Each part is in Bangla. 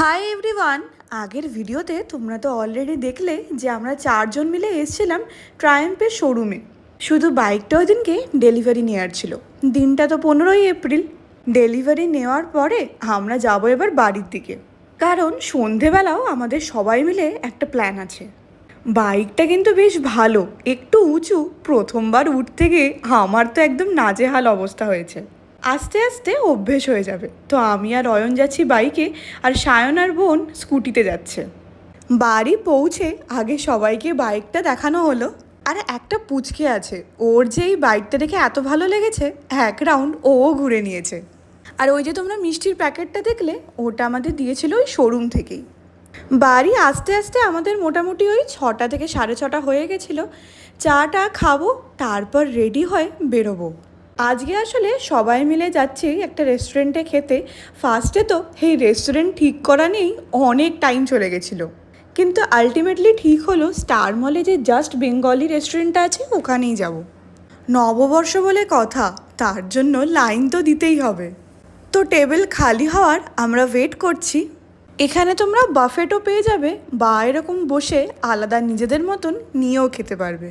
Hi everyone. আগের ভিডিওতে তোমরা তো অলরেডি দেখলে যে আমরা চারজন মিলে এসেছিলাম ট্রায়াম্ফের শোরুমে। শুধু বাইকটা ওই দিনকে ডেলিভারি নেওয়ার ছিল। দিনটা তো 15ই এপ্রিল। ডেলিভারি নেওয়ার পরে আমরা যাব এবার বাড়ির দিকে, কারণ সন্ধেবেলাও আমাদের সবাই মিলে একটা প্ল্যান আছে। বাইকটা কিন্তু বেশ ভালো, একটু উঁচু। প্রথমবার উঠতে গিয়ে আমার তো একদম নাজেহাল অবস্থা হয়েছে। আস্তে আস্তে অভ্যেস হয়ে যাবে। তো আমি আর অয়ন যাচ্ছি বাইকে, আর সায়ন আর বোন স্কুটিতে যাচ্ছে। বাড়ি পৌঁছে আগে সবাইকে বাইকটা দেখানো হলো। আর একটা পুচকে আছে, ওর যে এই বাইকটা দেখে এত ভালো লেগেছে, এক রাউন্ড ও ঘুরে নিয়েছে। আর ওই যে তোমরা মিষ্টির প্যাকেটটা দেখলে, ওটা আমাদের দিয়েছিল ওই শোরুম থেকেই। বাড়ি আস্তে আস্তে আমাদের মোটামুটি ওই 6টা থেকে 6:30 হয়ে গেছিলো। চাটা খাবো, তারপর রেডি হয়ে বেরোবো। আজকে আসলে সবাই মিলে যাচ্ছি একটা রেস্টুরেন্টে খেতে। ফার্স্টে তো এই রেস্টুরেন্ট ঠিক করা নিয়েই অনেক টাইম চলে গেছিলো, কিন্তু আলটিমেটলি ঠিক হলো স্টার মলে যে জাস্ট বেঙ্গলি রেস্টুরেন্টটা আছে ওখানেই যাব। নববর্ষ বলে কথা, তার জন্য লাইন তো দিতেই হবে। তো টেবিল খালি হওয়ার আমরা ওয়েট করছি। এখানে তোমরা বাফেটও পেয়ে যাবে, বা এরকম বসে আলাদা নিজেদের মতন নিয়েও খেতে পারবে।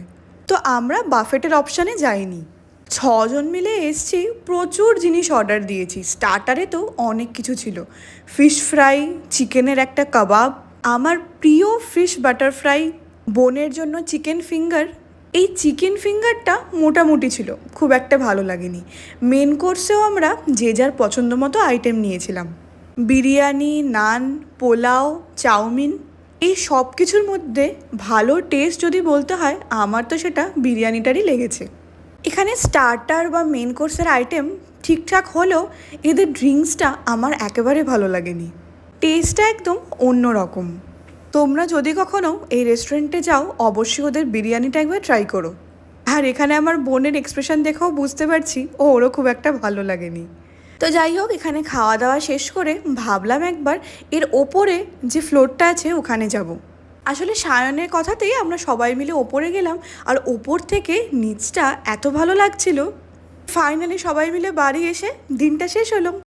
তো আমরা বাফেটের অপশানে যাইনি। 6জন মিলে এসছি, প্রচুর জিনিস অর্ডার দিয়েছি। স্টার্টারে তো অনেক কিছু ছিল, ফিশ ফ্রাই, চিকেনের একটা কাবাব, আমার প্রিয় ফিশ বাটার ফ্রাই, বোনের জন্য চিকেন ফিঙ্গার। এই চিকেন ফিঙ্গারটা মোটামুটি ছিল, খুব একটা ভালো লাগেনি। মেন কোর্সেও আমরা যে যার পছন্দ মতো আইটেম নিয়েছিলাম। বিরিয়ানি, নান, পোলাও, চাউমিন, এই সব কিছুর মধ্যে ভালো টেস্ট যদি বলতে হয়, আমার তো সেটা বিরিয়ানিটারই লেগেছে। এখানে স্টার্টার বা মেন কোর্সের আইটেম ঠিকঠাক হলেও এদের ড্রিঙ্কসটা আমার একেবারে ভালো লাগেনি। টেস্টটা একদম অন্য রকম। তোমরা যদি কখনো এই রেস্টুরেন্টে যাও, অবশ্যই ওদের বিরিয়ানিটা একবার ট্রাই করো। আর এখানে আমার বোনের এক্সপ্রেশন দেখেও বুঝতে পারছি ওরও খুব একটা ভালো লাগেনি। তো যাই হোক, এখানে খাওয়া দাওয়া শেষ করে ভাবলাম একবার এর ওপরে যে ফ্লোরটা আছে ওখানে যাব। আসলে সায়নের কথাতেই আমরা সবাই মিলে ওপরে গেলাম, আর ওপর থেকে নিচটা এত ভালো লাগছিল। ফাইনালি সবাই মিলে বাড়ি এসে দিনটা শেষ হলো।